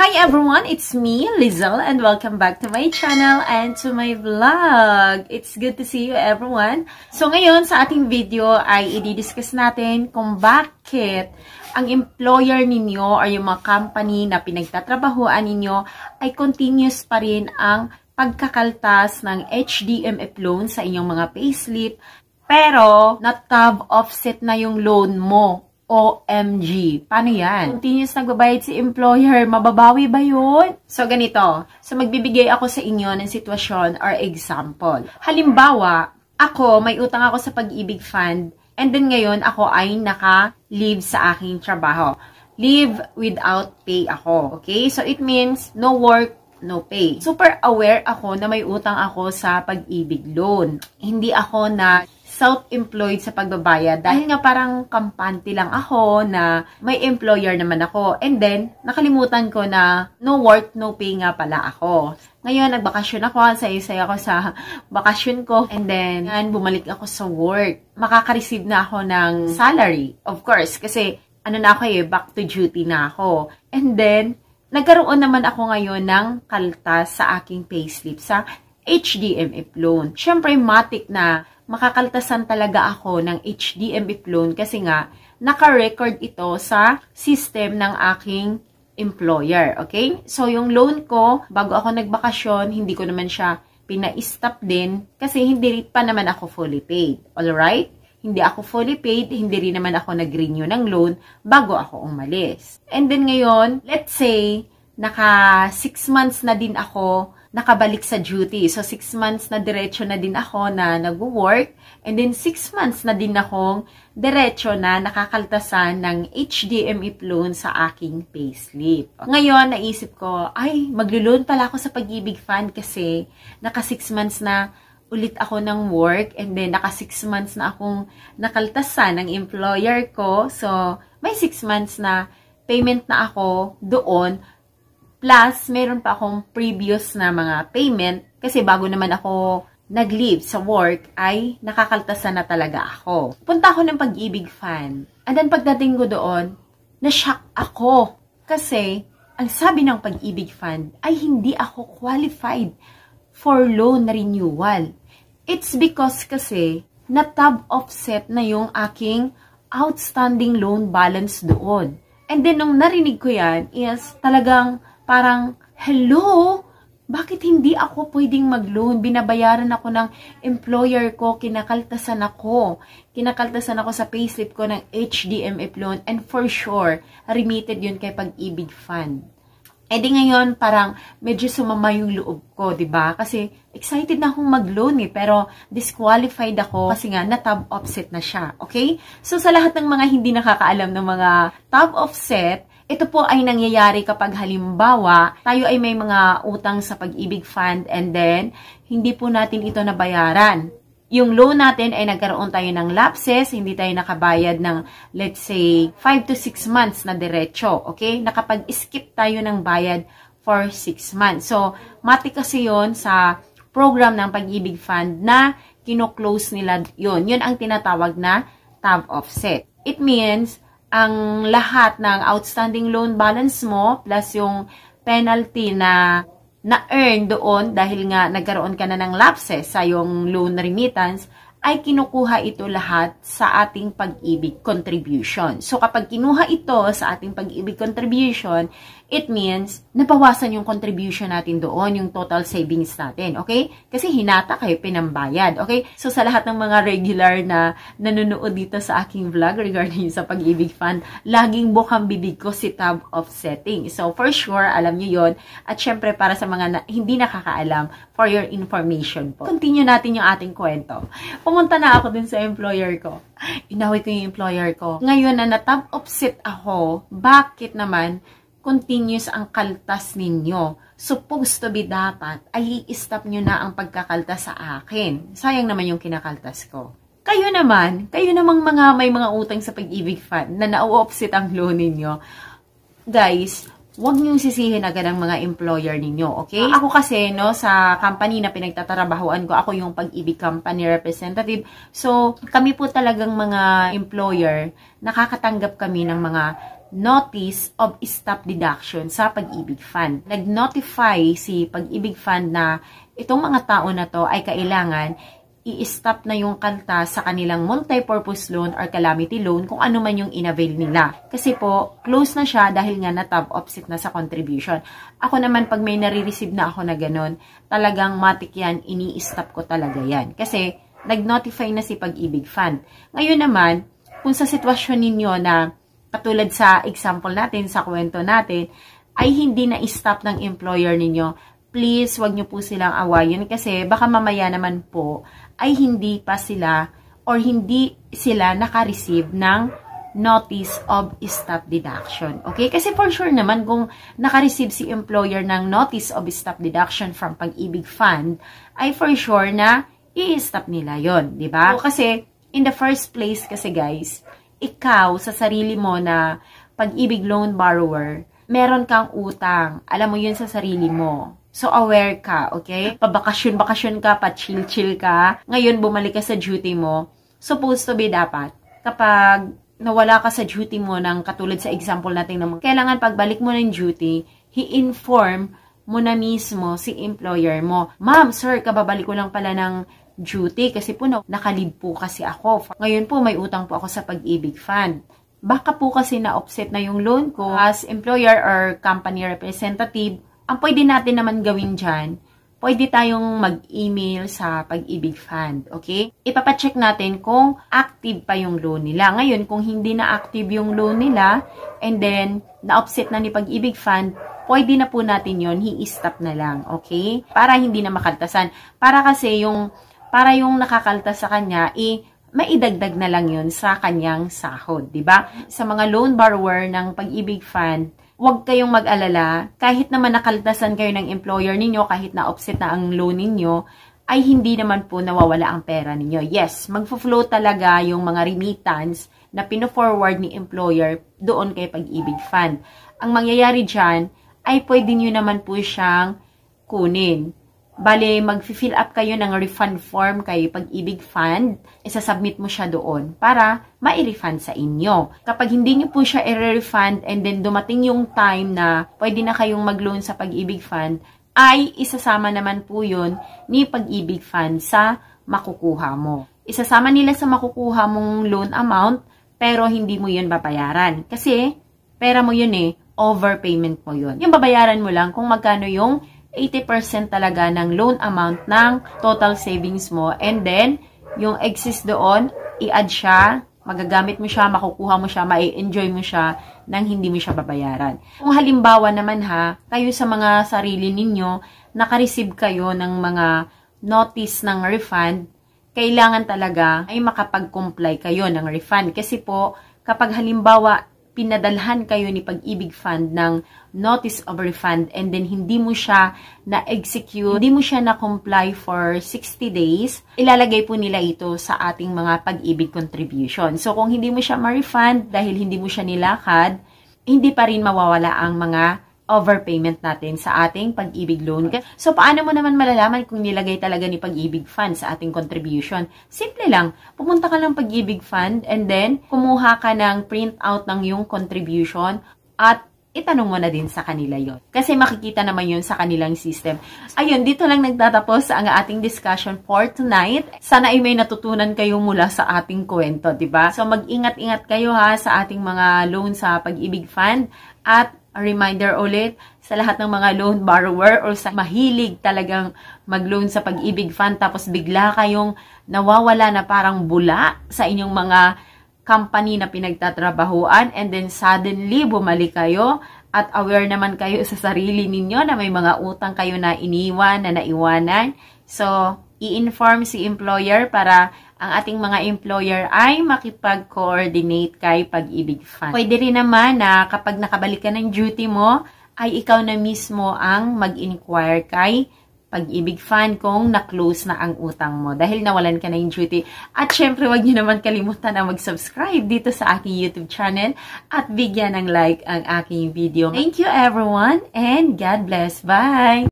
Hi everyone, it's me, Lizel, and welcome back to my channel and to my vlog. It's good to see you everyone. So ngayon sa ating video ay i-discuss natin kung bakit ang employer ninyo or yung mga company na pinagtatrabahuan ninyo ay continuous pa rin ang pagkakaltas ng HDMF loan sa inyong mga payslip, pero na-tab offset na yung loan mo. OMG. Paano yan? Continuous nagbabayad si employer. Mababawi ba yun? So, ganito. So, magbibigay ako sa inyo ng sitwasyon or example. Halimbawa, ako, may utang ako sa Pag-ibig Fund and then ngayon, ako ay naka-leave sa aking trabaho. Leave without pay ako. Okay? So, it means no work, no pay. Super aware ako na may utang ako sa Pag-ibig loan. Hindi ako na self-employed sa pagbabayad dahil nga parang kampante lang ako na may employer naman ako. And then, nakalimutan ko na no work, no pay nga pala ako. Ngayon, nagbakasyon ako, saya-saya ako sa bakasyon ko. And then, bumalik ako sa work. Makaka-receive na ako ng salary. Of course, kasi ano na ako back to duty na ako. And then, nagkaroon naman ako ngayon ng kaltas sa aking payslip sa HDMF loan. Siyempre, matik na makakaltasan talaga ako ng HDMF loan kasi nga naka-record ito sa system ng aking employer. Okay? So, yung loan ko, bago ako nagbakasyon, hindi ko naman siya pina-stop din kasi hindi pa naman ako fully paid. Alright? Hindi ako fully paid, hindi rin naman ako nag-renew ng loan bago ako umalis. And then ngayon, let's say, naka 6 months na din ako nakabalik sa duty. So, 6 months na diretso na din ako na nag-work. And then, 6 months na din akong diretso na nakakaltasan ng HDMF loan sa aking payslip. Ngayon, naisip ko, ay, maglo-loan pala ako sa Pag-ibig Fund kasi naka 6 months na ulit ako ng work. And then, naka 6 months na akong nakaltasan ng employer ko. So, may 6 months na payment na ako doon. Plus, meron pa akong previous na mga payment kasi bago naman ako nag-leave sa work ay nakakaltasan na talaga ako. Punta ako ng Pag-ibig Fund. And then pagdating ko doon, na-shock ako. Kasi, ang sabi ng Pag-ibig Fund ay hindi ako qualified for loan renewal. It's because kasi na-tab offset na yung aking outstanding loan balance doon. And then, nung narinig ko yan is talagang parang, hello, bakit hindi ako pwedeng mag-loan? Binabayaran ako ng employer ko, kinakaltasan ako sa payslip ko ng HDMF loan and for sure, remitted yun kay Pag-ibig Fund. E di ngayon, parang medyo sumama yung loob ko, diba? Kasi excited na akong mag-loan pero disqualified ako kasi nga na-tab offset na siya, okay? So sa lahat ng mga hindi nakakaalam ng mga tab offset, ito po ay nangyayari kapag halimbawa, tayo ay may mga utang sa Pag-ibig Fund and then, hindi po natin ito nabayaran. Yung loan natin ay nagkaroon tayo ng lapses, hindi tayo nakabayad ng, let's say, 5 to 6 months na diretso. Okay? Nakapag-skip tayo ng bayad for 6 months. So, matik kasi yun sa program ng Pag-ibig Fund na kino-close nila yun. Yun ang tinatawag na tab offset. It means, ang lahat ng outstanding loan balance mo plus yung penalty na na-earn doon dahil nga nagkaroon ka na ng lapses sa yung loan remittance, ay kinukuha ito lahat sa ating Pag-ibig contribution. So, kapag kinuha ito sa ating Pag-ibig contribution, it means, nabawasan yung contribution natin doon, yung total savings natin, okay? Kasi hinata kayo pinambayad, okay? So, sa lahat ng mga regular na nanonood dito sa aking vlog regarding sa Pag-ibig Fund, laging bukang bibig ko si tab offsetting. So, for sure, alam nyo yon. At syempre, para sa mga hindi nakakaalam, for your information po. Continue natin yung ating kwento. Pumunta na ako dun sa employer ko. Inaway ko yung employer ko. Ngayon na na-tab offset ako, bakit naman continuous ang kaltas ninyo? Supposed to be dapat ay i-stop nyo na ang pagkakaltas sa akin. Sayang naman yung kinakaltas ko. Kayo namang mga may mga utang sa Pag-ibig Fund na na-offset ang loan ninyo. Guys, huwag niyong sisihin agad ang mga employer ninyo, okay? Ako kasi, no, sa company na pinagtatrabahuan ko, ako yung Pag-ibig Company Representative. So, kami po talagang mga employer, nakakatanggap kami ng mga notice of stop deduction sa Pag-ibig Fund. Nag-notify si Pag-ibig Fund na itong mga tao na to ay kailangan i-stop na yung kanta sa kanilang multi-purpose loan or calamity loan kung ano man yung in-avail nila. Kasi po, close na siya dahil nga na-tab offset na sa contribution. Ako naman, pag may nare-receive na ako na ganun, talagang matik yan, ini-stop ko talaga yan. Kasi, nag-notify na si Pag-ibig Fund. Ngayon naman, kung sa sitwasyon ninyo na, katulad sa example natin, sa kwento natin, ay hindi na-stop ng employer ninyo, please, wag niyo po silang awayin kasi baka mamaya naman po ay hindi pa sila or hindi sila naka-receive ng notice of stop deduction. Okay? Kasi for sure naman kung naka-receive si employer ng notice of stop deduction from Pag-ibig Fund, ay for sure na i-stop nila yon, di ba? Kasi in the first place kasi guys, ikaw sa sarili mo na Pag-ibig loan borrower, meron kang utang. Alam mo yun sa sarili mo. So, aware ka, okay? Pabakasyon-bakasyon ka, pa-chill-chill ka. Ngayon, bumalik ka sa duty mo. Supposed to be dapat, kapag nawala ka sa duty mo ng katulad sa example natin naman, kailangan pagbalik mo ng duty, i-inform mo na mismo si employer mo. Ma'am, sir, kababalik ko lang pala ng duty kasi po nakalib po kasi ako. Ngayon po, may utang po ako sa Pag-ibig Fund. Baka po kasi na-offset na yung loan ko as employer or company representative. Ang pwede natin naman gawin dyan, pwede tayong mag-email sa Pag-ibig Fund, okay? Ipapacheck natin kung active pa yung loan nila. Ngayon, kung hindi na active yung loan nila, and then, na-offset na ni Pag-ibig Fund, pwede na po natin yon i-stop na lang, okay? Para hindi na makaltasan. Para kasi para yung nakakaltas sa kanya, maidagdag na lang yun sa kanyang sahod, di ba? Sa mga loan borrower ng Pag-ibig Fund, huwag kayong mag-alala, kahit naman nakaltasan kayo ng employer ninyo, kahit na offset na ang loan ninyo, ay hindi naman po nawawala ang pera ninyo. Yes, mag-flow talaga yung mga remittance na pino-forward ni employer doon kay Pag-ibig Fund. Ang mangyayari dyan, ay pwede nyo naman po siyang kunin. Bale, mag-fill up kayo ng refund form kay Pag-ibig Fund, isasubmit mo siya doon para ma-refund sa inyo. Kapag hindi nyo po siya i-refund and then dumating yung time na pwede na kayong mag-loan sa Pag-ibig Fund, ay isasama naman po yun ni Pag-ibig Fund sa makukuha mo. Isasama nila sa makukuha mong loan amount pero hindi mo yun babayaran. Kasi pera mo yun overpayment mo yun. Yung babayaran mo lang kung magkano yung 80% talaga ng loan amount ng total savings mo. And then, yung excess doon, i-add siya, magagamit mo siya, makukuha mo siya, mai-enjoy mo siya nang hindi mo siya babayaran. Kung halimbawa naman kayo sa mga sarili ninyo, naka-receive kayo ng mga notice ng refund, kailangan talaga ay makapag-comply kayo ng refund. Kasi po, kapag halimbawa, pinadalhan kayo ni Pag-ibig Fund ng notice of refund and then hindi mo siya na-execute, hindi mo siya na-comply for 60 days, ilalagay po nila ito sa ating mga Pag-ibig contribution. So, kung hindi mo siya ma-refund dahil hindi mo siya nilakad, hindi pa rin mawawala ang mga overpayment natin sa ating Pag-ibig loan. So, paano mo naman malalaman kung nilagay talaga ni Pag-ibig Fund sa ating contribution? Simple lang. Pumunta ka ng Pag-ibig Fund and then kumuha ka ng print out ng yung contribution at itanong mo na din sa kanila yon. Kasi makikita naman yun sa kanilang system. Ayun, dito lang nagtatapos ang ating discussion for tonight. Sana ay may natutunan kayo mula sa ating kwento, diba? So, mag-ingat-ingat kayo sa ating mga loan sa Pag-ibig Fund at a reminder ulit sa lahat ng mga loan borrower or sa mahilig talagang mag-loan sa Pag-ibig Fund tapos bigla kayong nawawala na parang bula sa inyong mga company na pinagtatrabahuan and then suddenly bumalik kayo at aware naman kayo sa sarili ninyo na may mga utang kayo na iniwan, na naiwanan. So, i-inform si employer para ang ating mga employer ay makipag-coordinate kay Pag-ibig Fund. Pwede rin naman na kapag nakabalik ka ng duty mo, ay ikaw na mismo ang mag-inquire kay Pag-ibig fan kung na-close na ang utang mo dahil nawalan ka na yung duty. At syempre, wag niyo naman kalimutan na mag-subscribe dito sa aking YouTube channel at bigyan ng like ang aking video. Thank you everyone and God bless. Bye!